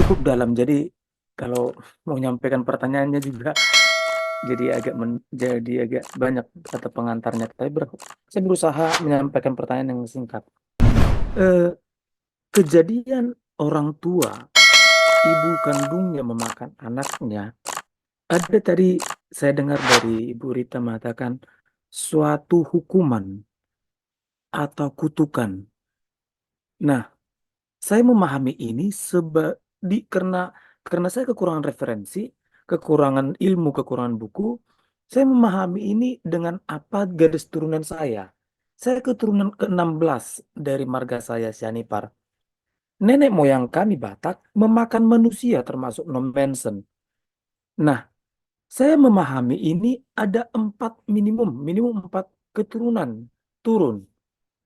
cukup dalam. Jadi kalau mau menyampaikan pertanyaannya juga jadi agak banyak kata pengantarnya. Saya berusaha menyampaikan pertanyaan yang singkat. Eh, Kejadian orang tua ibu kandungnya memakan anaknya. Ada tadi saya dengar dari Ibu Rita mengatakan suatu hukuman atau kutukan. Nah, saya memahami ini karena saya kekurangan referensi, kekurangan ilmu, kekurangan buku. Saya memahami ini dengan apa garis turunan saya. Saya keturunan ke-16 dari marga saya Sianipar. Nenek moyang kami Batak memakan manusia termasuk Nom Benson. Nah, saya memahami ini ada minimum empat keturunan turun.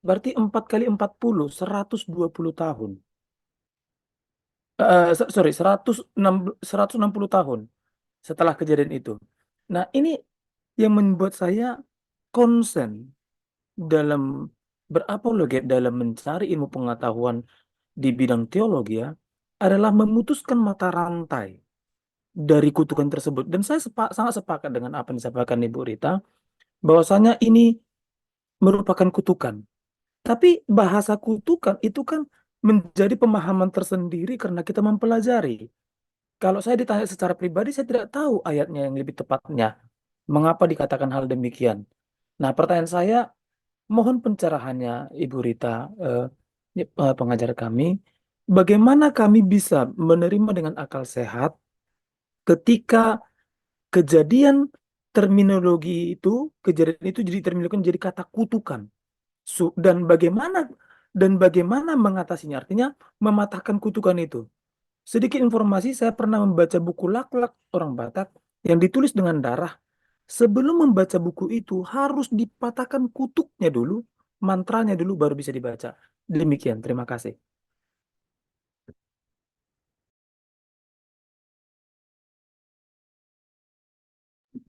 Berarti 4 kali 40, 120 tahun. Sorry, 160 tahun setelah kejadian itu. Nah, ini yang membuat saya concern dalam berapologet, dalam mencari ilmu pengetahuan di bidang teologi ya, adalah memutuskan mata rantai dari kutukan tersebut. Dan saya sangat sepakat dengan apa yang disampaikan Ibu Rita, bahwasanya ini merupakan kutukan. Tapi bahasa kutukan itu kan menjadi pemahaman tersendiri karena kita mempelajari. Kalau saya ditanya secara pribadi, saya tidak tahu ayatnya yang lebih tepatnya. Mengapa dikatakan hal demikian? Nah, pertanyaan saya, mohon pencerahannya, Ibu Rita, pengajar kami, bagaimana kami bisa menerima dengan akal sehat ketika kejadian terminologi itu, kejadian itu jadi terminologi jadi kata kutukan. Dan bagaimana mengatasinya? Artinya mematahkan kutukan itu. Sedikit informasi, saya pernah membaca buku Lak-Lak orang Batak yang ditulis dengan darah. Sebelum membaca buku itu harus dipatahkan kutuknya dulu, mantranya dulu baru bisa dibaca. Demikian, terima kasih.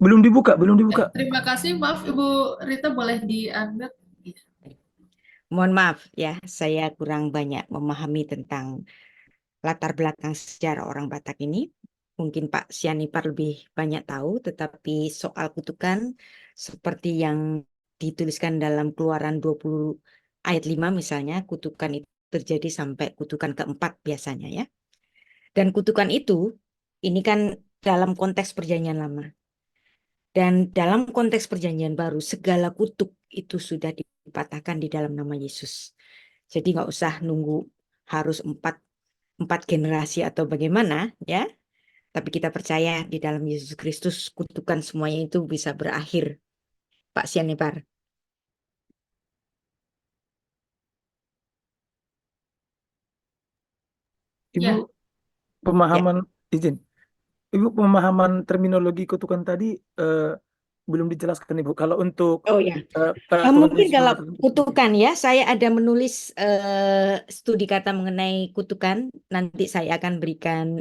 Belum dibuka, belum Ya, dibuka. terima kasih. Maaf, Ibu Rita boleh dianggap. Mohon maaf ya, saya kurang banyak memahami tentang latar belakang sejarah orang Batak ini. Mungkin Pak Sianipar lebih banyak tahu, tetapi soal kutukan seperti yang dituliskan dalam Keluaran 20 ayat 5 misalnya, kutukan itu terjadi sampai kutukan keempat biasanya ya. Dan kutukan itu, ini kan dalam konteks perjanjian lama. Dan dalam konteks perjanjian baru, segala kutuk itu sudah dipatahkan di dalam nama Yesus. Jadi nggak usah nunggu harus empat generasi atau bagaimana ya. Tapi kita percaya di dalam Yesus Kristus kutukan semuanya itu bisa berakhir. Pak Sianipar. Ibu, Ya, Ya. pemahaman, izin. Ibu, pemahaman terminologi kutukan tadi eh, belum dijelaskan, Ibu. Kalau untuk Oh ya. Tuhan Mungkin Yesus kalau mengatakan kutukan ya, saya ada menulis studi kata mengenai kutukan. Nanti saya akan berikan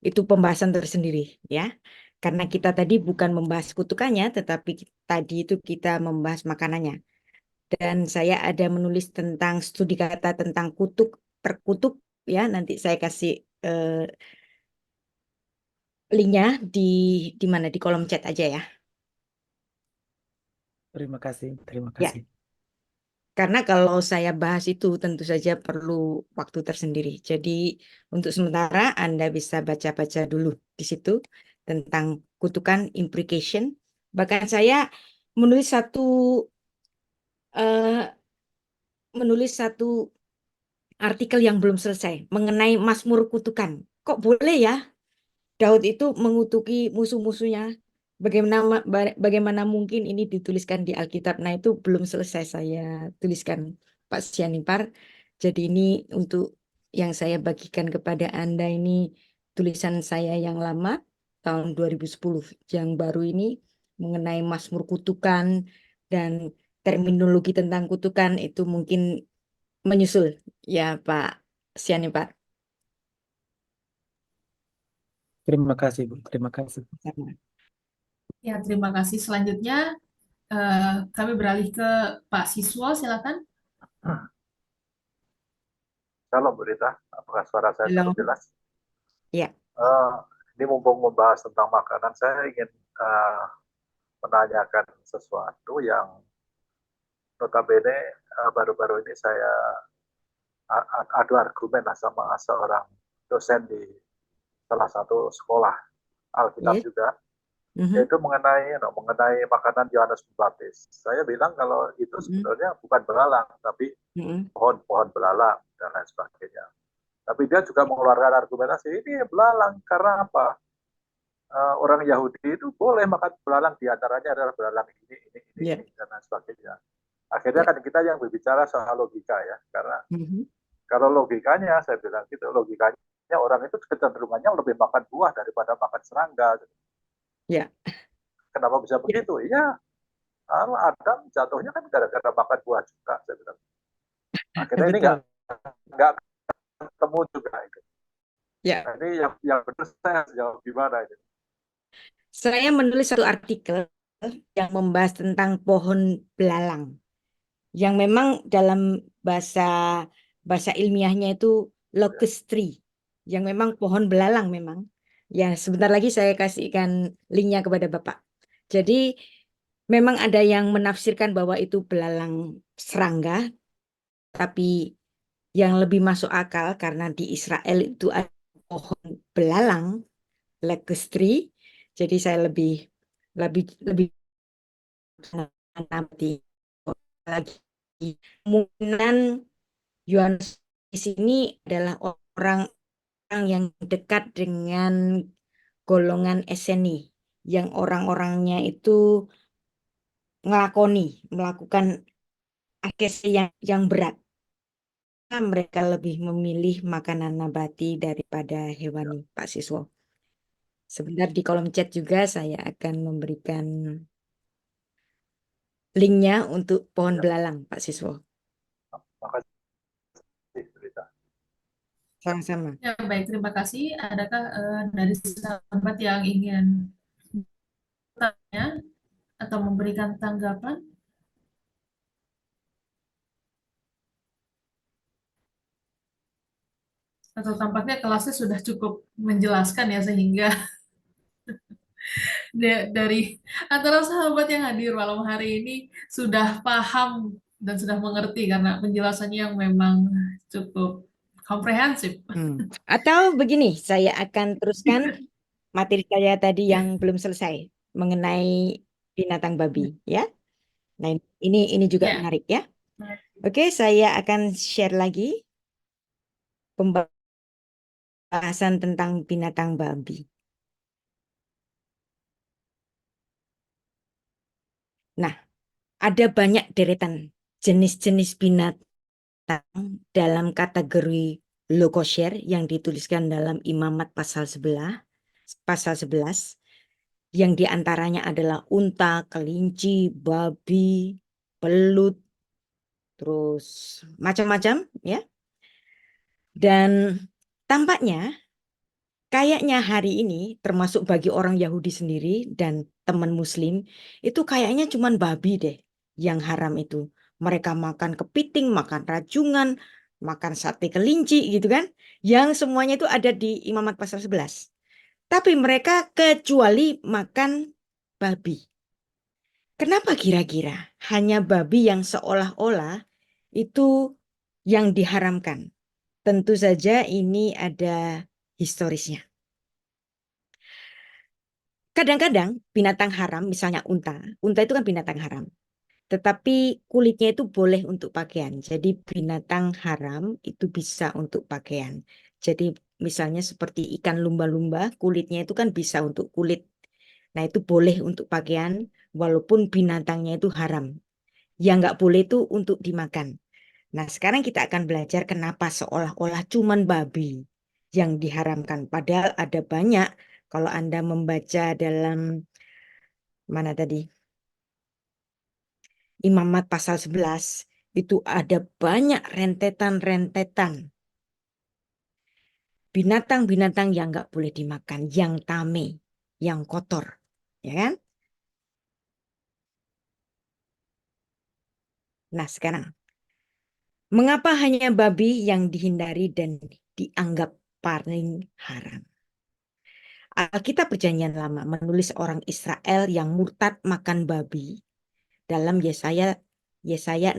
itu pembahasan tersendiri ya. Karena kita tadi bukan membahas kutukannya, tetapi tadi itu kita membahas makanannya. Dan saya ada menulis tentang studi kata tentang kutuk, terkutuk ya. Nanti saya kasih linknya di mana di kolom chat aja ya. terima kasih, terima Ya, kasih. karena kalau saya bahas itu tentu saja perlu waktu tersendiri. Jadi untuk sementara Anda bisa baca-baca dulu di situ tentang kutukan imprecation. Bahkan saya menulis eh, satu artikel yang belum selesai mengenai Mazmur kutukan. Kok boleh ya Daud itu mengutuki musuh-musuhnya? Bagaimana mungkin ini dituliskan di Alkitab? Nah, itu belum selesai saya tuliskan, Pak Sianipar. Jadi ini untuk yang saya bagikan kepada Anda ini tulisan saya yang lama tahun 2010, yang baru ini mengenai Mazmur kutukan dan terminologi tentang kutukan itu mungkin menyusul ya Pak Sianipar. Terima kasih, Bu. Terima kasih. Sama. ya, terima kasih. Selanjutnya kami beralih ke Pak Siswo, silakan. Shalom Bu Rita, apakah suara saya Halo. cukup jelas? Ya. Eh, ini mumpung membahas tentang makanan, saya ingin menanyakan sesuatu yang notabene baru-baru ini saya adu argumen lah sama seorang dosen di salah satu sekolah Alkitab Yes. juga, Mhm. yaitu mengenai makanan Yohanes Pembaptis. Saya bilang kalau itu Mhm. sebenarnya bukan belalang, tapi Mhm. pohon belalang dan lain sebagainya. Tapi dia juga mengeluarkan argumentasi ini belalang karena apa? Orang Yahudi itu boleh makan belalang, diantaranya adalah belalang Ya. ini dan lain sebagainya. Akhirnya Ya. kan kita yang berbicara soal logika ya, karena Mhm. kalau logikanya saya bilang gitu, logikanya orang itu kecenderungannya lebih makan buah daripada makan serangga. Ya. Kenapa bisa Ya. begitu? Iya, Adam jatuhnya kan gara-gara makan buah juga, saya bilang. Akhirnya ini Betul. nggak ketemu juga itu. Ya. Nah, ini yang benar saya jawab gimana ini? Saya menulis satu artikel yang membahas tentang pohon belalang, yang memang dalam bahasa ilmiahnya itu locust tree, yang memang pohon belalang memang. Ya, sebentar lagi saya kasihkan linknya kepada Bapak. Jadi memang ada yang menafsirkan bahwa itu belalang serangga, tapi yang lebih masuk akal karena di Israel itu ada pohon belalang, locust tree. Jadi saya lebih nanti lagi kemungkinan Yohanes di sini adalah orang yang dekat dengan golongan Eseni, yang orang-orangnya itu melakukan askese yang berat. Mereka lebih memilih makanan nabati daripada hewani, Pak Siswo. Sebentar di kolom chat juga saya akan memberikan linknya untuk pohon Ya, belalang, Pak Siswo. makasih berita. Sama-sama. Ya, baik, terima kasih. Adakah dari sahabat yang ingin bertanya atau memberikan tanggapan? Atau tampaknya kelasnya sudah cukup menjelaskan ya, sehingga dari antara sahabat yang hadir malam hari ini sudah paham dan sudah mengerti karena penjelasannya yang memang cukup komprehensif. Atau begini, saya akan teruskan materi saya tadi yang belum selesai mengenai binatang babi, ya. Nah, ini juga Ya, menarik ya. Oke, saya akan share lagi pembahasan tentang binatang babi. Nah, ada banyak deretan jenis-jenis binatang dalam kategori lokosher yang dituliskan dalam Imamat pasal 11 yang diantaranya adalah unta, kelinci, babi, belut, terus macam-macam ya. Dan tampaknya kayaknya hari ini termasuk bagi orang Yahudi sendiri dan teman Muslim itu kayaknya cuman babi deh yang haram itu. Mereka makan kepiting, makan rajungan, makan sate kelinci gitu kan. Yang semuanya itu ada di Imamat pasal 11. Tapi mereka kecuali makan babi. Kenapa kira-kira hanya babi yang seolah-olah itu yang diharamkan? Tentu saja ini ada historisnya. Kadang-kadang binatang haram, misalnya unta itu kan binatang haram. Tetapi kulitnya itu boleh untuk pakaian. Jadi binatang haram itu bisa untuk pakaian. Jadi misalnya seperti ikan lumba-lumba, kulitnya itu kan bisa untuk kulit. Nah itu boleh untuk pakaian walaupun binatangnya itu haram. Yang nggak boleh itu untuk dimakan. Nah sekarang kita akan belajar kenapa seolah-olah cuman babi yang diharamkan. Padahal ada banyak kalau Anda membaca dalam mana tadi? Imamat pasal 11 itu ada banyak rentetan-rentetan binatang-binatang yang nggak boleh dimakan, yang tame, yang kotor, ya kan? Nah sekarang Mengapa hanya babi yang dihindari dan dianggap paling haram? Alkitab Perjanjian Lama menulis orang Israel yang murtad makan babi dalam Yesaya 65.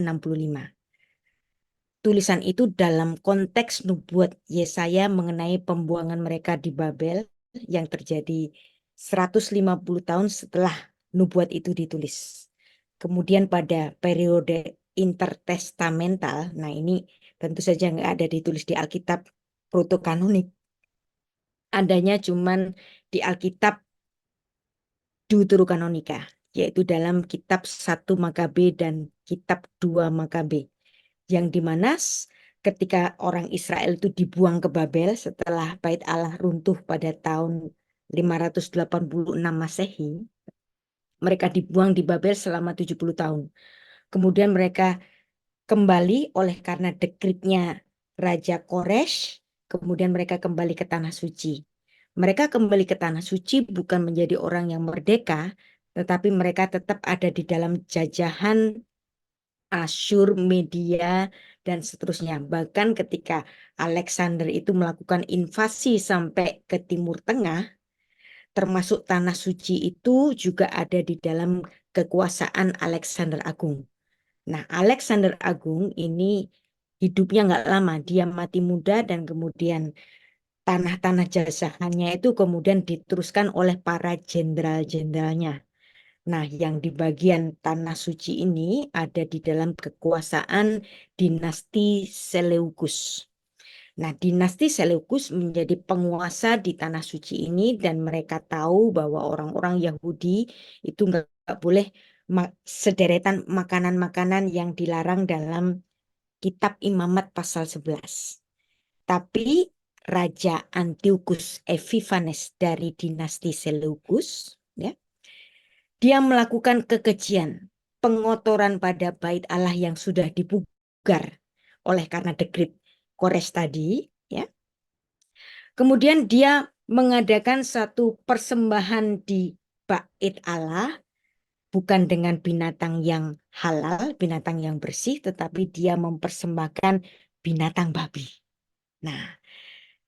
Tulisan itu dalam konteks nubuat Yesaya mengenai pembuangan mereka di Babel yang terjadi 150 tahun setelah nubuat itu ditulis. Kemudian pada periode intertestamental, nah ini tentu saja nggak ada ditulis di Alkitab protokanonik, adanya cuman di Alkitab Deuterokanonika, yaitu dalam kitab 1 Makabe dan kitab 2 Makabe, yang dimana ketika orang Israel itu dibuang ke Babel setelah Bait Allah runtuh pada tahun 586 Masehi, mereka dibuang di Babel selama 70 tahun. Kemudian mereka kembali oleh karena dekretnya Raja Koresh, kemudian mereka kembali ke Tanah Suci. Mereka kembali ke Tanah Suci bukan menjadi orang yang merdeka, tetapi mereka tetap ada di dalam jajahan Asyur, Media, dan seterusnya. Bahkan ketika Alexander itu melakukan invasi sampai ke Timur Tengah, termasuk Tanah Suci itu juga ada di dalam kekuasaan Alexander Agung. Nah, Alexander Agung ini hidupnya nggak lama, dia mati muda dan kemudian tanah-tanah jajahannya itu kemudian diteruskan oleh para jenderal-jenderalnya. Nah, yang di bagian Tanah Suci ini ada di dalam kekuasaan dinasti Seleukus. Nah, dinasti Seleukus menjadi penguasa di Tanah Suci ini dan mereka tahu bahwa orang-orang Yahudi itu nggak boleh sederetan makanan-makanan yang dilarang dalam Kitab Imamat pasal 11. Tapi Raja Antiochus Epiphanes dari dinasti Seleukus, ya, dia melakukan kekejian, pengotoran pada bait Allah yang sudah dipugar oleh karena dekret Kores tadi, ya. Kemudian dia mengadakan satu persembahan di bait Allah bukan dengan binatang yang halal, binatang yang bersih, tetapi dia mempersembahkan binatang babi. Nah,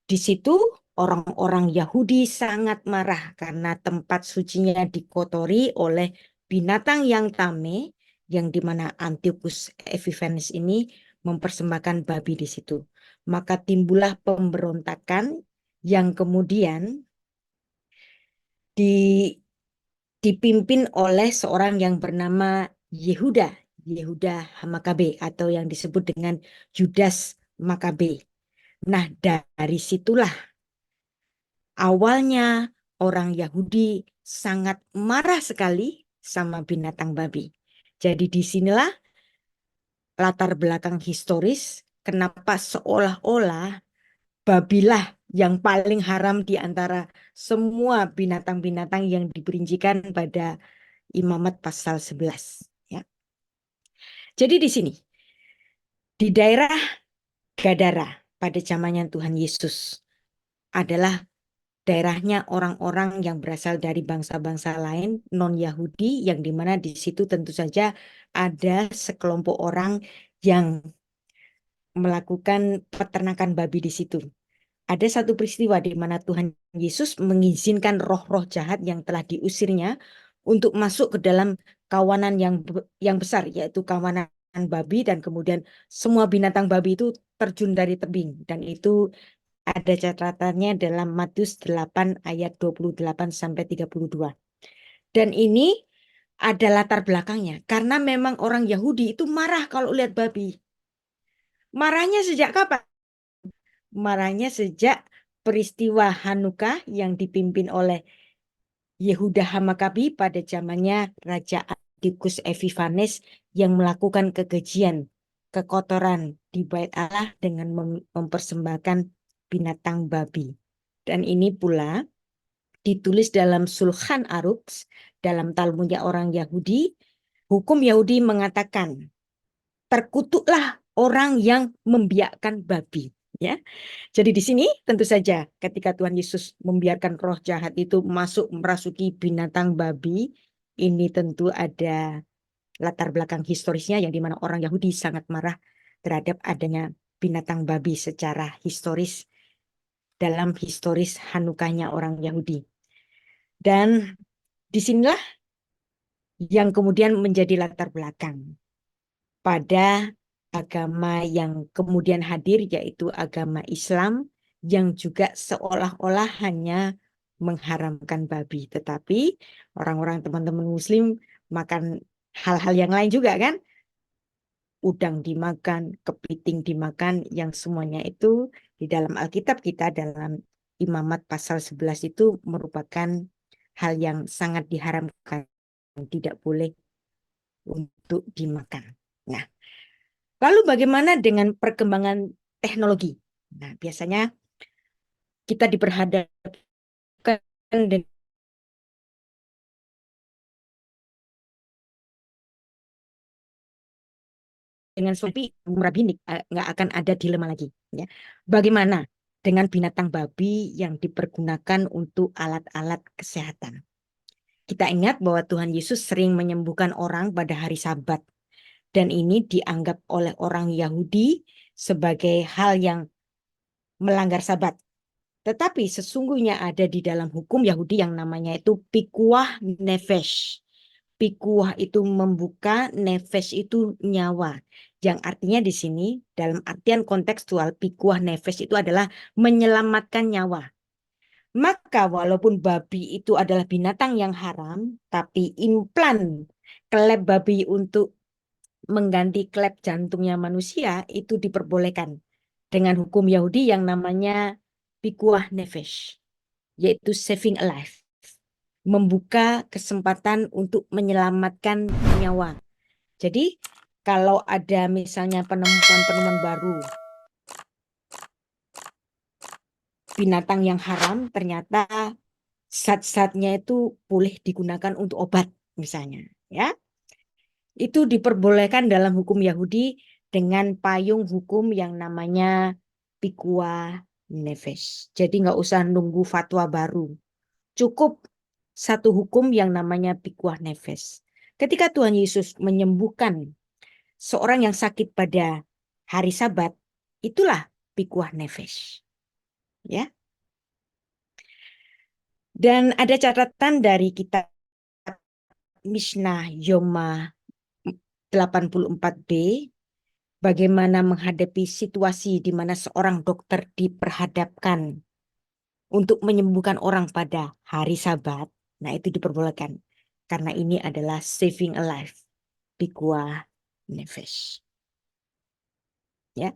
di situ orang-orang Yahudi sangat marah karena tempat sucinya dikotori oleh binatang yang tame, yang dimana Antiochus Epiphanes ini mempersembahkan babi di situ. Maka timbullah pemberontakan yang kemudian dipimpin oleh seorang yang bernama Yehuda Makabe atau yang disebut dengan Judas Makabe. Nah, dari situlah awalnya orang Yahudi sangat marah sekali sama binatang babi. Jadi disinilah latar belakang historis kenapa seolah-olah babilah yang paling haram di antara semua binatang-binatang yang diperincikan pada Imamat pasal 11. Ya. Jadi di sini, di daerah Gadara pada zamannya Tuhan Yesus adalah daerahnya orang-orang yang berasal dari bangsa-bangsa lain non-Yahudi, yang dimana di situ tentu saja ada sekelompok orang yang melakukan peternakan babi di situ. Ada satu peristiwa di mana Tuhan Yesus mengizinkan roh-roh jahat yang telah diusirnya untuk masuk ke dalam kawanan yang besar, yaitu kawanan babi, dan kemudian semua binatang babi itu terjun dari tebing, dan itu ada catatannya dalam Matius 8 ayat 28 sampai 32. Dan ini ada latar belakangnya karena memang orang Yahudi itu marah kalau lihat babi. Marahnya sejak kapan? Marahnya sejak peristiwa Hanukkah yang dipimpin oleh Yehuda Hamakabi pada zamannya Raja Antiochus Epiphanes yang melakukan kekejian, kekotoran di bait Allah dengan mempersembahkan binatang babi. Dan ini pula ditulis dalam Sulchan Aruch, dalam Talmudnya orang Yahudi. Hukum Yahudi mengatakan terkutuklah orang yang membiarkan babi. Ya, jadi di sini tentu saja ketika Tuhan Yesus membiarkan roh jahat itu masuk merasuki binatang babi, ini tentu ada latar belakang historisnya yang dimana orang Yahudi sangat marah terhadap adanya binatang babi secara historis dalam historis Hanukahnya orang Yahudi. Dan disinilah yang kemudian menjadi latar belakang pada agama yang kemudian hadir, yaitu agama Islam yang juga seolah-olah hanya mengharamkan babi. Tetapi orang-orang teman-teman Muslim makan hal-hal yang lain juga kan? Udang dimakan, kepiting dimakan, yang semuanya itu di dalam Alkitab kita dalam Imamat pasal 11 itu merupakan hal yang sangat diharamkan, tidak boleh untuk dimakan. Nah, lalu bagaimana dengan perkembangan teknologi? Nah, biasanya kita diperhadapkan dengan supi rabbinik, nggak akan ada dilema lagi. Ya. Bagaimana dengan binatang babi yang dipergunakan untuk alat-alat kesehatan? Kita ingat bahwa Tuhan Yesus sering menyembuhkan orang pada hari Sabat. Dan ini dianggap oleh orang Yahudi sebagai hal yang melanggar Sabat. Tetapi sesungguhnya ada di dalam hukum Yahudi yang namanya itu pikuah nefesh. Pikuah itu membuka, nefesh itu nyawa. Yang artinya di sini dalam artian kontekstual pikuah nefesh itu adalah menyelamatkan nyawa. Maka walaupun babi itu adalah binatang yang haram, tapi implan klep babi untuk mengganti klep jantungnya manusia itu diperbolehkan dengan hukum Yahudi yang namanya pikuah nefesh, yaitu saving a life, membuka kesempatan untuk menyelamatkan nyawa. Jadi kalau ada misalnya penemuan-penemuan baru binatang yang haram, ternyata zat-zatnya itu boleh digunakan untuk obat misalnya, ya. Itu diperbolehkan dalam hukum Yahudi dengan payung hukum yang namanya pikuah nefesh. Jadi nggak usah nunggu fatwa baru. Cukup satu hukum yang namanya pikuah nefesh. Ketika Tuhan Yesus menyembuhkan seorang yang sakit pada hari Sabat, itulah pikuah nefesh. Ya. Dan ada catatan dari kitab Mishnah Yoma 84b, bagaimana menghadapi situasi di mana seorang dokter diperhadapkan untuk menyembuhkan orang pada hari Sabat. Nah, itu diperbolehkan karena ini adalah saving a life, pikuah nefesh. Ya.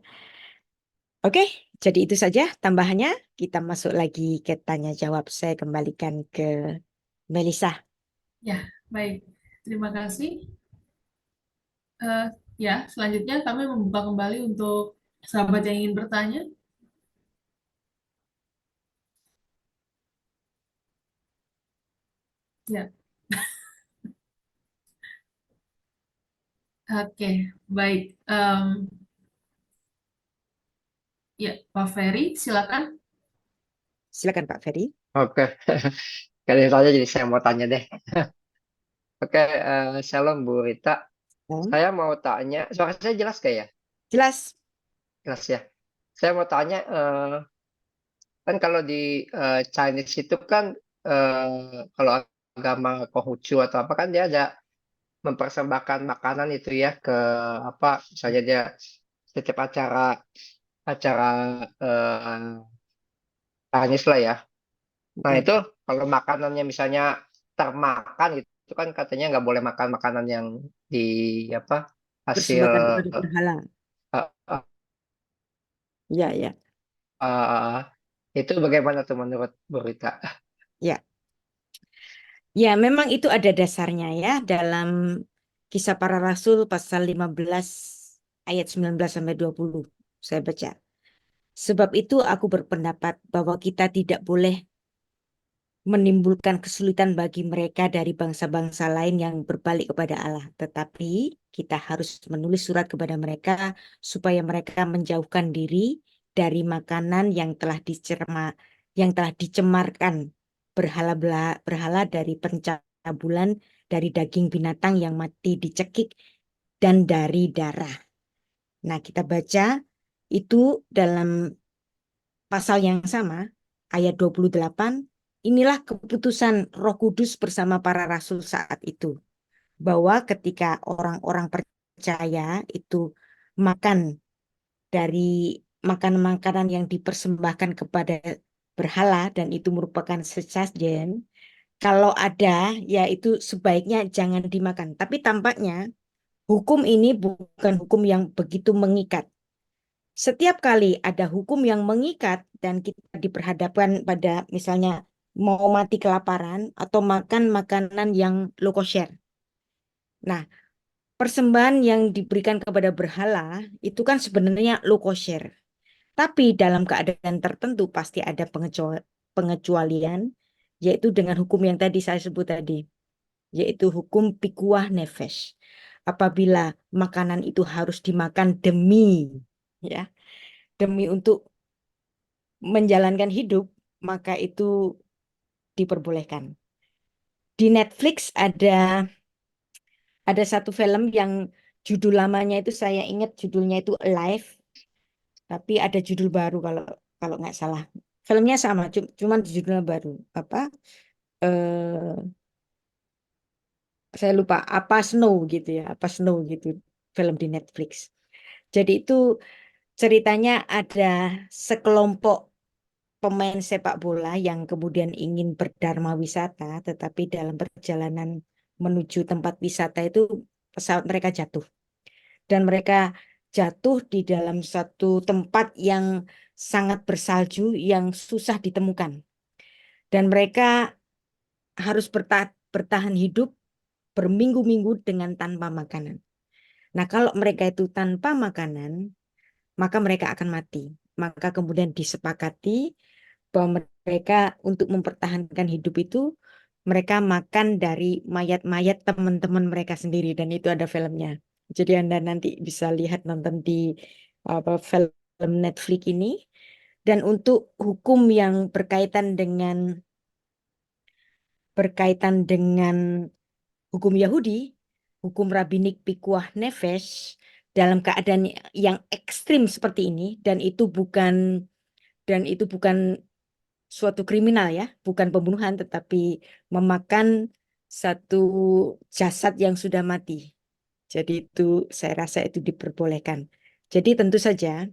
Oke, jadi itu saja tambahannya. Kita masuk lagi ke tanya jawab. Saya kembalikan ke Melisa. Ya, baik. Terima kasih. Ya, selanjutnya kami membuka kembali untuk sahabat yang ingin bertanya. Ya, oke, baik. Ya, Pak Ferry, silakan. Silakan Pak Ferry. Oke, kali tanya jadi saya mau tanya deh. Oke, Shalom Bu Rita. Saya mau tanya, suara saya jelas gak ya? Jelas. Jelas ya. Saya mau tanya, kan kalau di Chinese itu kan, kalau agama Konghucu atau apa kan dia ada mempersembahkan makanan itu ya ke apa, misalnya dia setiap acara Chinese lah ya. Nah itu kalau makanannya misalnya termakan gitu kan katanya nggak boleh makan makanan yang di apa hasil Persembahkan kepada berhala. uh, uh, Ya, ya. itu bagaimana tuh menurut Bu Rita? Ya. Ya, memang itu ada dasarnya ya dalam Kisah Para Rasul pasal 15 ayat 19 sampai 20. Saya baca. Sebab itu aku berpendapat bahwa kita tidak boleh menimbulkan kesulitan bagi mereka dari bangsa-bangsa lain yang berbalik kepada Allah. Tetapi kita harus menulis surat kepada mereka supaya mereka menjauhkan diri dari makanan yang telah dicemarkan berhala dari pencabulan, dari daging binatang yang mati dicekik, dan dari darah. Nah, kita baca itu dalam pasal yang sama, ayat 28, inilah keputusan Roh Kudus bersama para rasul saat itu, bahwa ketika orang-orang percaya itu makan dari makanan-makanan yang dipersembahkan kepada berhala dan itu merupakan sesajen, kalau ada ya itu sebaiknya jangan dimakan. Tapi tampaknya hukum ini bukan hukum yang begitu mengikat. Setiap kali ada hukum yang mengikat dan kita diperhadapkan pada misalnya mau mati kelaparan atau makan makanan yang low kosher. Nah, persembahan yang diberikan kepada berhala itu kan sebenarnya low kosher. Tapi dalam keadaan tertentu pasti ada pengecualian, yaitu dengan hukum yang tadi saya sebut tadi, yaitu hukum pikuah nefesh. Apabila makanan itu harus dimakan ya, demi untuk menjalankan hidup, maka itu diperbolehkan. Di Netflix ada satu film yang judul lamanya itu saya ingat judulnya itu Alive, tapi ada judul baru kalau kalau nggak salah. Filmnya sama, cuman judulnya baru. Apa? Eh, saya lupa. Apa Snow gitu ya? Apa Snow gitu? Film di Netflix. Jadi itu ceritanya ada sekelompok pemain sepak bola yang kemudian ingin berdharma wisata, tetapi dalam perjalanan menuju tempat wisata itu pesawat mereka jatuh. Dan mereka jatuh di dalam satu tempat yang sangat bersalju yang susah ditemukan. Dan mereka harus bertahan hidup berminggu-minggu dengan tanpa makanan. Nah, kalau mereka itu tanpa makanan, maka mereka akan mati. Maka kemudian disepakati bahwa mereka untuk mempertahankan hidup itu mereka makan dari mayat-mayat teman-teman mereka sendiri dan itu ada filmnya. Jadi Anda nanti bisa lihat nonton di film Netflix ini. Dan untuk hukum yang berkaitan dengan hukum Yahudi, hukum rabbinik pikuah nefesh dalam keadaan yang ekstrim seperti ini dan itu bukan suatu kriminal ya, bukan pembunuhan tetapi memakan satu jasad yang sudah mati. Jadi itu saya rasa itu diperbolehkan. Jadi tentu saja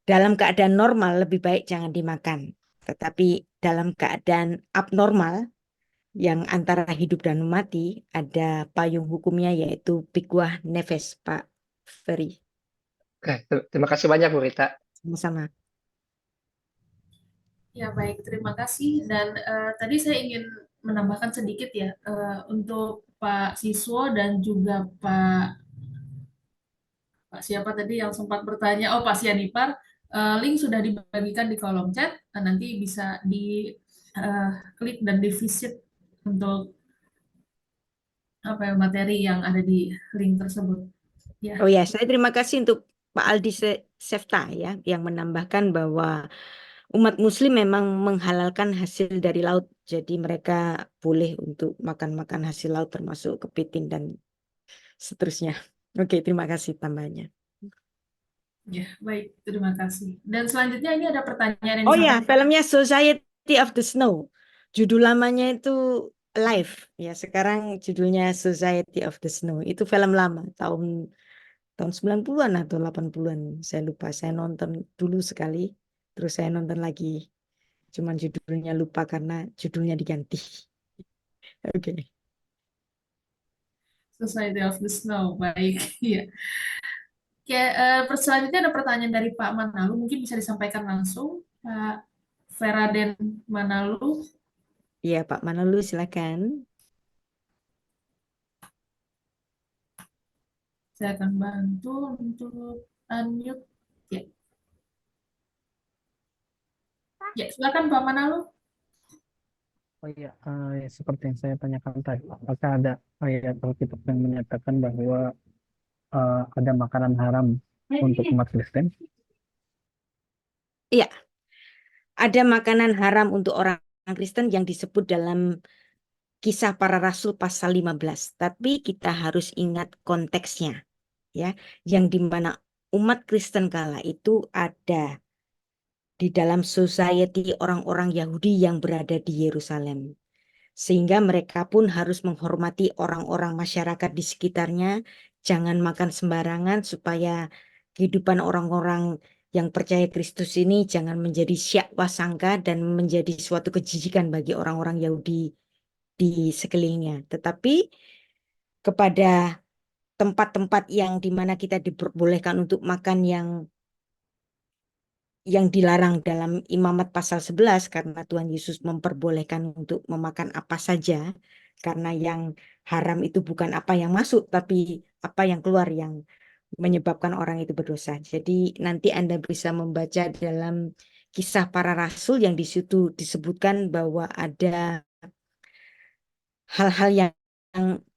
dalam keadaan normal lebih baik jangan dimakan. Tetapi dalam keadaan abnormal yang antara hidup dan mati ada payung hukumnya yaitu pikuah nefes, Pak Ferry. Oke, terima kasih banyak Bu Rita. Sama-sama. Ya, baik, terima kasih. Dan tadi saya ingin menambahkan sedikit ya, untuk Pak Siswo dan juga Pak siapa tadi yang sempat bertanya, oh Pak Sianipar, link sudah dibagikan di kolom chat, nanti bisa diklik dan divisit untuk apa ya, materi yang ada di link tersebut. Ya. Oh ya, saya terima kasih untuk Pak Aldi Sefta ya yang menambahkan bahwa umat muslim memang menghalalkan hasil dari laut. Jadi mereka boleh untuk makan-makan hasil laut termasuk kepiting dan seterusnya. Oke, terima kasih tambahannya. Ya, baik, terima kasih. Dan selanjutnya ini ada pertanyaan yang Oh ya, disampaikan. filmnya Society of the Snow. Judul lamanya itu Live. Ya, sekarang judulnya Society of the Snow. Itu film lama, tahun 90-an atau 80-an. Saya lupa. Saya nonton dulu sekali, terus saya nonton lagi. Cuman judulnya lupa karena judulnya diganti. Oke. Society of the Snow, baik. Ya. Oke, selanjutnya ada pertanyaan dari Pak Manalu, mungkin bisa disampaikan langsung, Pak Feraden Manalu. Iya, Pak Manulu silakan. Saya akan bantu untuk unmute. Ya, ya silakan Pak Manalu. Oh iya, ya, seperti yang saya tanyakan tadi, apakah ada ayat Alkitab yang menyatakan bahwa ada makanan haram untuk umat Kristen? Iya, ada makanan haram untuk orang Kristen yang disebut dalam Kisah Para Rasul pasal 15. Tapi kita harus ingat konteksnya, ya, yang dimana umat Kristen kala itu ada di dalam society orang-orang Yahudi yang berada di Yerusalem. Sehingga mereka pun harus menghormati orang-orang masyarakat di sekitarnya, jangan makan sembarangan supaya kehidupan orang-orang yang percaya Kristus ini jangan menjadi syak wasangka dan menjadi suatu kejijikan bagi orang-orang Yahudi di sekelilingnya. Tetapi kepada tempat-tempat yang dimana kita diperbolehkan untuk makan yang dilarang dalam Imamat pasal 11 karena Tuhan Yesus memperbolehkan untuk memakan apa saja, karena yang haram itu bukan apa yang masuk tapi apa yang keluar yang menyebabkan orang itu berdosa. Jadi nanti Anda bisa membaca dalam Kisah Para Rasul yang di situ disebutkan bahwa ada hal-hal yang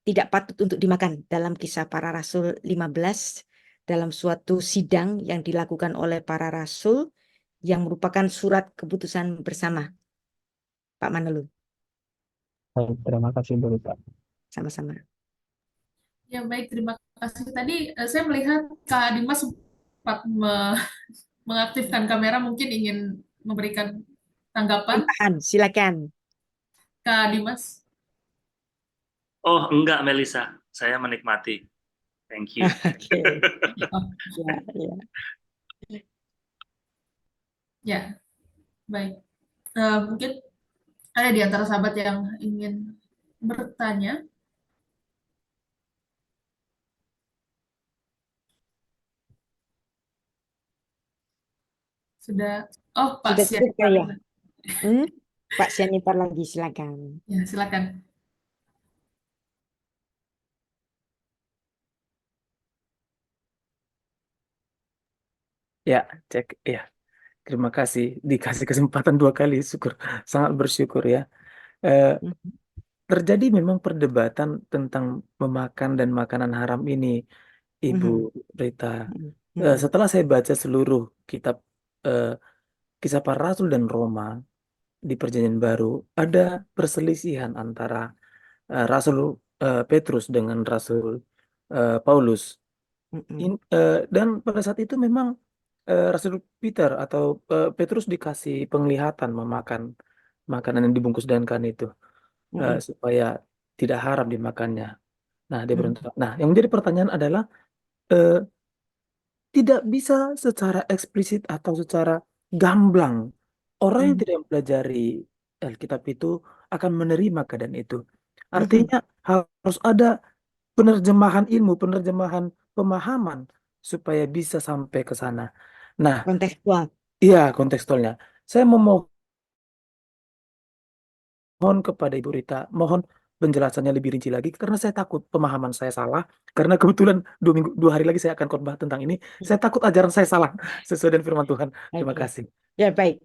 tidak patut untuk dimakan dalam Kisah Para Rasul 15 dalam suatu sidang yang dilakukan oleh para rasul yang merupakan surat keputusan bersama. Pak Manelu, Baik, terima kasih Bu Rita. sama-sama. Ya, baik, terima kasih. Tadi saya melihat Kak Dimas sempat mengaktifkan kamera, mungkin ingin memberikan tanggapan. Tahan, silakan. Kak Dimas. Oh, enggak, Melisa. Saya menikmati. Thank you. Oke. Oh, Ya, ya. ya, baik. Mungkin ada di antara sahabat yang ingin bertanya. Sudah. Oh, Pak Sudah cukup Sianipar. ya? Pak Sianipar lagi, silakan. Ya, silakan. Ya, cek ya. Terima kasih dikasih kesempatan 2 kali, syukur, sangat bersyukur ya. Eh, Terjadi memang perdebatan tentang memakan dan makanan haram ini, Ibu Rita. Setelah saya baca seluruh kitab eh, Kisah Para Rasul dan Roma di Perjanjian Baru, ada perselisihan antara Rasul Petrus dengan Rasul Paulus. Dan pada saat itu memang Rasul Peter atau Petrus dikasih penglihatan memakan makanan yang dibungkus dengan kain itu supaya tidak haram dimakannya. Nah, dia berontak. Nah, yang menjadi pertanyaan adalah eh, tidak bisa secara eksplisit atau secara gamblang orang yang tidak mempelajari Alkitab itu akan menerima keadaan itu. Artinya harus ada penerjemahan ilmu, penerjemahan pemahaman supaya bisa sampai ke sana. Nah, Kontekstual. iya kontekstualnya. Saya mohon kepada Ibu Rita, mohon penjelasannya lebih rinci lagi karena saya takut pemahaman saya salah. Karena kebetulan 2 hari lagi saya akan khotbah tentang ini. Saya takut ajaran saya salah sesuai dengan firman Tuhan. Terima Oke. kasih. Ya, baik.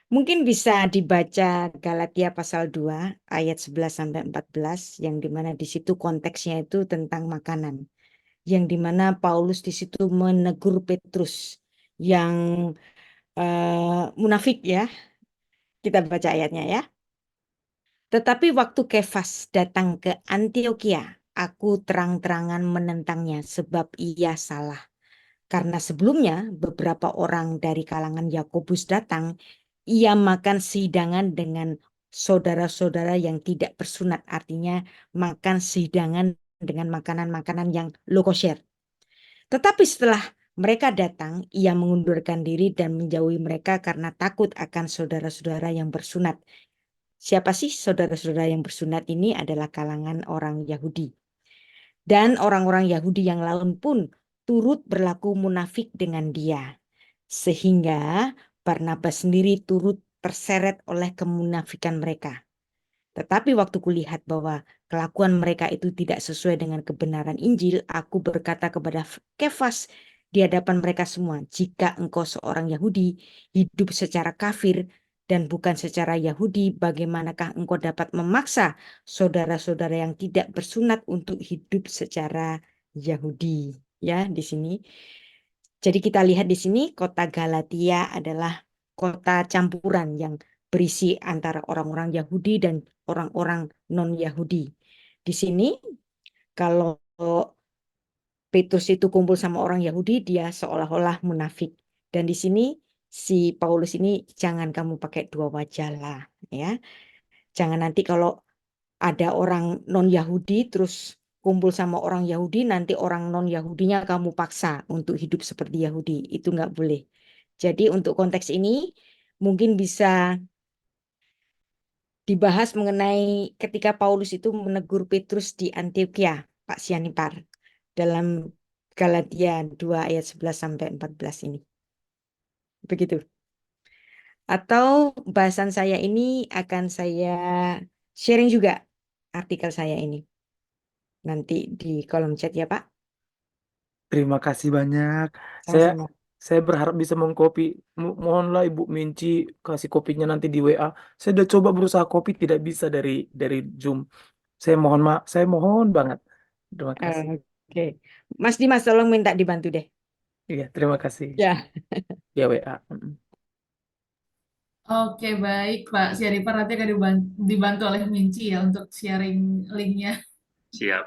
Mungkin bisa dibaca Galatia pasal 2 ayat 11 sampai 14 yang dimana di situ konteksnya itu tentang makanan. Yang dimana Paulus di situ menegur Petrus yang munafik ya. Kita baca ayatnya ya. Tetapi waktu Kefas datang ke Antioquia, aku terang-terangan menentangnya sebab ia salah. Karena sebelumnya beberapa orang dari kalangan Yakobus datang, ia makan sehidangan dengan saudara-saudara yang tidak bersunat, artinya makan sehidangan dengan makanan-makanan yang low kosher. Tetapi setelah mereka datang, ia mengundurkan diri dan menjauhi mereka karena takut akan saudara-saudara yang bersunat. Siapa sih saudara-saudara yang bersunat ini? Adalah kalangan orang Yahudi. Dan orang-orang Yahudi yang lain pun turut berlaku munafik dengan dia. Sehingga Barnabas sendiri turut terseret oleh kemunafikan mereka. Tetapi waktu kulihat bahwa kelakuan mereka itu tidak sesuai dengan kebenaran Injil, aku berkata kepada Kefas di hadapan mereka semua, jika engkau seorang Yahudi hidup secara kafir dan bukan secara Yahudi, bagaimanakah engkau dapat memaksa saudara-saudara yang tidak bersunat untuk hidup secara Yahudi? Ya, di sini. Jadi kita lihat di sini kota Galatia adalah kota campuran yang berisi antara orang-orang Yahudi dan orang-orang non-Yahudi. Di sini kalau Petrus itu kumpul sama orang Yahudi, dia seolah-olah munafik. Dan di sini si Paulus ini jangan kamu pakai dua wajah lah, ya. Jangan nanti kalau ada orang non-Yahudi terus kumpul sama orang Yahudi, nanti orang non-Yahudinya kamu paksa untuk hidup seperti Yahudi. Itu nggak boleh. Jadi untuk konteks ini mungkin bisa dibahas mengenai ketika Paulus itu menegur Petrus di Antioquia, Pak Sianipar, dalam Galatia 2 ayat 11 sampai 14 ini. Begitu. Atau bahasan saya ini akan saya sharing juga artikel saya ini. Nanti di kolom chat ya, Pak. Terima kasih banyak. Saya Sama-sama. saya berharap bisa mengcopy. Mohonlah Ibu Minci kasih kopinya nanti di WA. Saya udah coba berusaha copy tidak bisa dari Zoom. Saya mohon banget. Terima kasih. Oke. Mas Dimas tolong minta dibantu deh. Iya, terima kasih. Ya. Ya WA. Oke, baik Pak Sianipar, nanti akan dibantu oleh Minci ya untuk sharing linknya. Siap.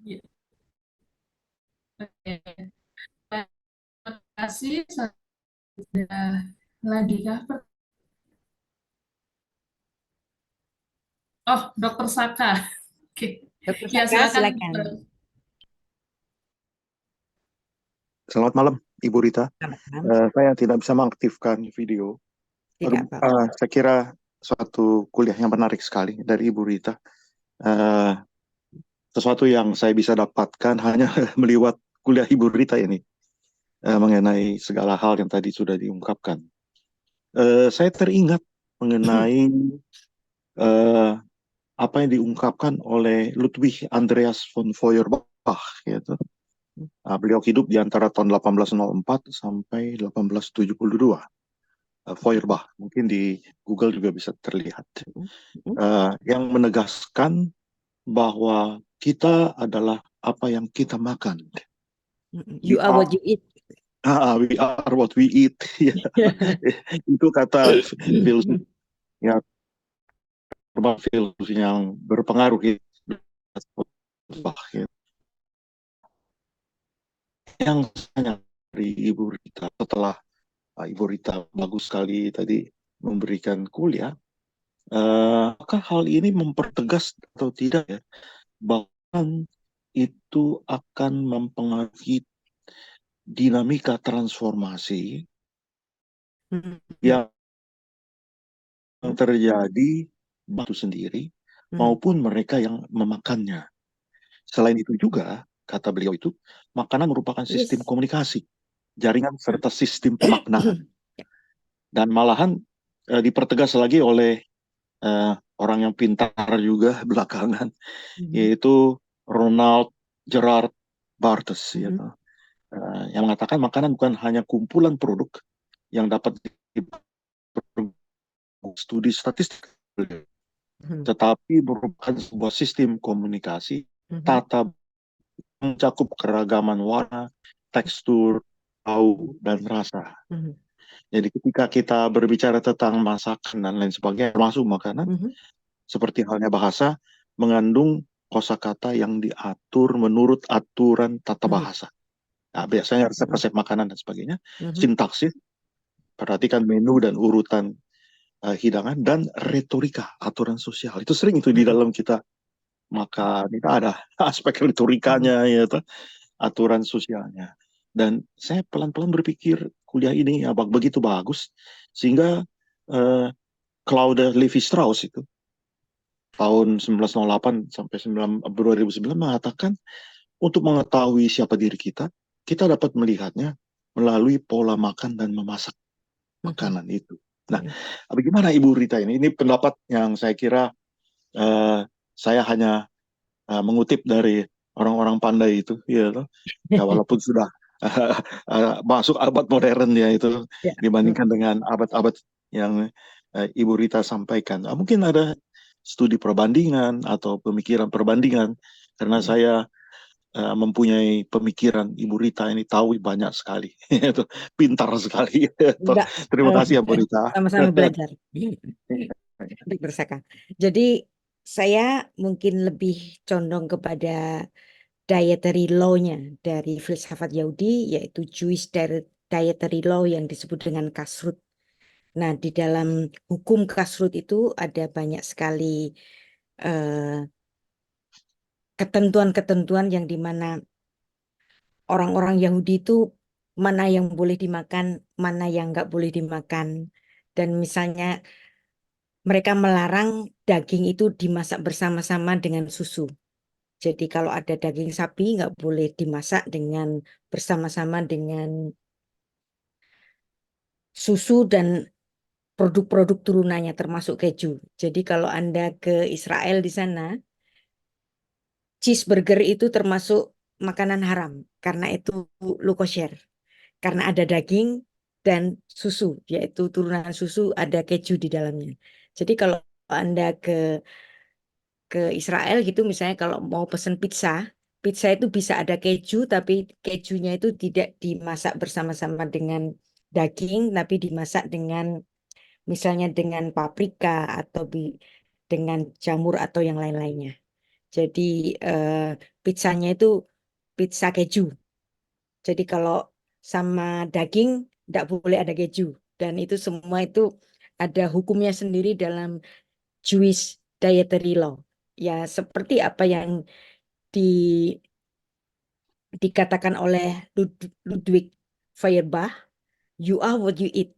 Ya. Oke. Terima kasih. Sudah lagi kah? Oh, Dokter Saka. Oke. Dr. Ya, Saka, silakan. silakan. Selamat malam, Ibu Rita. Selamat malam. Saya tidak bisa mengaktifkan video. Tidak apa-apa. Saya kira suatu kuliah yang menarik sekali dari Ibu Rita. Sesuatu yang saya bisa dapatkan hanya melihat kuliah Ibu Rita ini mengenai segala hal yang tadi sudah diungkapkan. Saya teringat mengenai apa yang diungkapkan oleh Ludwig Andreas von Feuerbach, gitu. Beliau hidup di antara tahun 1804 sampai 1872. Feuerbach, mungkin di Google juga bisa terlihat. Yang menegaskan bahwa kita adalah apa yang kita makan. You are what you eat. We are what we eat. Itu kata filsuf ya, filsuf yang berpengaruh yang banyak dari Ibu Rita. Setelah Ibu Rita bagus sekali tadi memberikan kuliah, apakah hal ini mempertegas atau tidak ya, bahkan itu akan mempengaruhi dinamika transformasi yang terjadi batu sendiri maupun mereka yang memakannya. Selain itu juga, kata beliau itu, makanan merupakan sistem komunikasi, jaringan serta sistem pemaknaan. Dan malahan dipertegas lagi oleh orang yang pintar juga belakangan, yaitu Ronald Gerard Barthes, gitu. Yang mengatakan makanan bukan hanya kumpulan produk yang dapat studi statistik, tetapi merupakan sebuah sistem komunikasi tata mencakup keragaman warna, tekstur, bau, dan rasa. Jadi ketika kita berbicara tentang masakan dan lain sebagainya, termasuk makanan, seperti halnya bahasa, mengandung kosakata yang diatur menurut aturan tata bahasa. Nah, biasanya resep-resep makanan dan sebagainya, sintaksis, perhatikan menu dan urutan hidangan, dan retorika, aturan sosial. Itu sering itu di dalam kita makan, itu ada aspek retorikanya, ya, aturan sosialnya. Dan saya pelan-pelan berpikir kuliah ini ya begitu bagus, sehingga Claude Lévi-Strauss itu tahun 1908 sampai 2009 mengatakan untuk mengetahui siapa diri kita, kita dapat melihatnya melalui pola makan dan memasak makanan itu. Nah, bagaimana Ibu Rita ini? Ini pendapat yang saya kira saya hanya mengutip dari orang-orang pandai itu, ya, walaupun sudah masuk abad modern ya itu dibandingkan dengan abad-abad yang Ibu Rita sampaikan. Mungkin ada studi perbandingan atau pemikiran perbandingan, karena saya mempunyai pemikiran Ibu Rita ini tahu banyak sekali, itu pintar sekali. Terima kasih ya Bu Rita. Sama-sama belajar. Bersaka. Jadi saya mungkin lebih condong kepada dietary law-nya dari filsafat Yahudi, yaitu Jewish dietary law yang disebut dengan kasrut. Nah, di dalam hukum kasrut itu ada banyak sekali ketentuan-ketentuan yang dimana orang-orang Yahudi itu mana yang boleh dimakan, mana yang nggak boleh dimakan. Dan misalnya mereka melarang daging itu dimasak bersama-sama dengan susu. Jadi kalau ada daging sapi nggak boleh dimasak dengan bersama-sama dengan susu dan produk-produk turunannya termasuk keju. Jadi kalau Anda ke Israel di sana, cheeseburger itu termasuk makanan haram karena itu lu kosher. Karena ada daging dan susu, yaitu turunan susu, ada keju di dalamnya. Jadi kalau Anda ke Israel gitu, misalnya kalau mau pesen pizza, pizza itu bisa ada keju, tapi kejunya itu tidak dimasak bersama-sama dengan daging, tapi dimasak dengan misalnya dengan paprika atau dengan jamur atau yang lain-lainnya. Jadi pizzanya itu pizza keju. Jadi kalau sama daging tidak boleh ada keju. Dan itu semua itu ada hukumnya sendiri dalam Jewish dietary law. Ya seperti apa yang dikatakan oleh Ludwig Feuerbach, you are what you eat.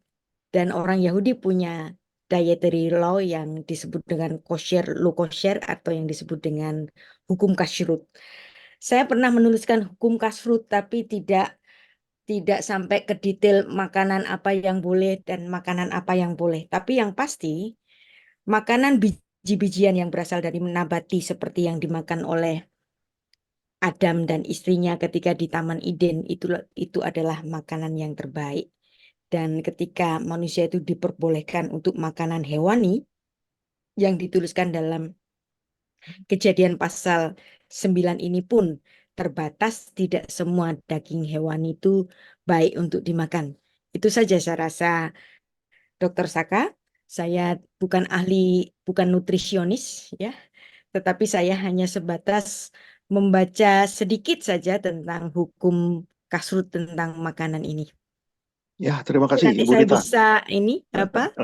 Dan orang Yahudi punya dietary law yang disebut dengan kosher, lo kosher, atau yang disebut dengan hukum kashrut. Saya pernah menuliskan hukum kashrut, tapi tidak sampai ke detail makanan apa yang boleh dan makanan apa yang boleh. Tapi yang pasti, makanan biji-bijian yang berasal dari nabati seperti yang dimakan oleh Adam dan istrinya ketika di Taman Eden, itu adalah makanan yang terbaik. Dan ketika manusia itu diperbolehkan untuk makanan hewani yang dituliskan dalam Kejadian pasal 9 ini pun terbatas, tidak semua daging hewan itu baik untuk dimakan. Itu saja saya rasa, Dr. Saka. Saya bukan ahli, bukan nutrisionis ya, tetapi saya hanya sebatas membaca sedikit saja tentang hukum kasrut tentang makanan ini. Ya, terima kasih Nanti Ibu saya Rita. bisa ini apa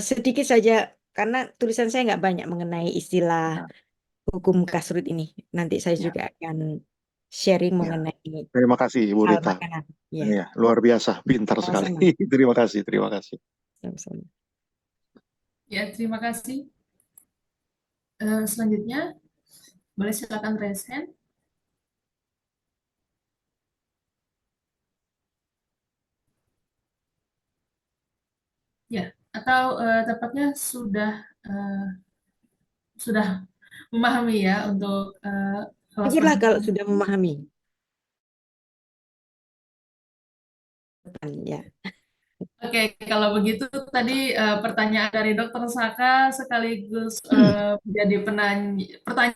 sedikit saja karena tulisan saya nggak banyak mengenai istilah hukum kasrut ini. Nanti saya Ya, juga akan sharing ya. mengenai Terima kasih Ibu hal Rita. makanan. Ya, Ya, luar biasa, pintar sekali. sama-sama. Terima kasih, terima kasih. Sama-sama. Ya, terima kasih. Selanjutnya, boleh silakan raise hand. Ya, atau tepatnya sudah memahami ya untuk kelas Syukurlah kalau lanjutan. sudah memahami. Ya. Oke, kalau begitu tadi pertanyaan dari Dr. Saka sekaligus jadi pertanyaan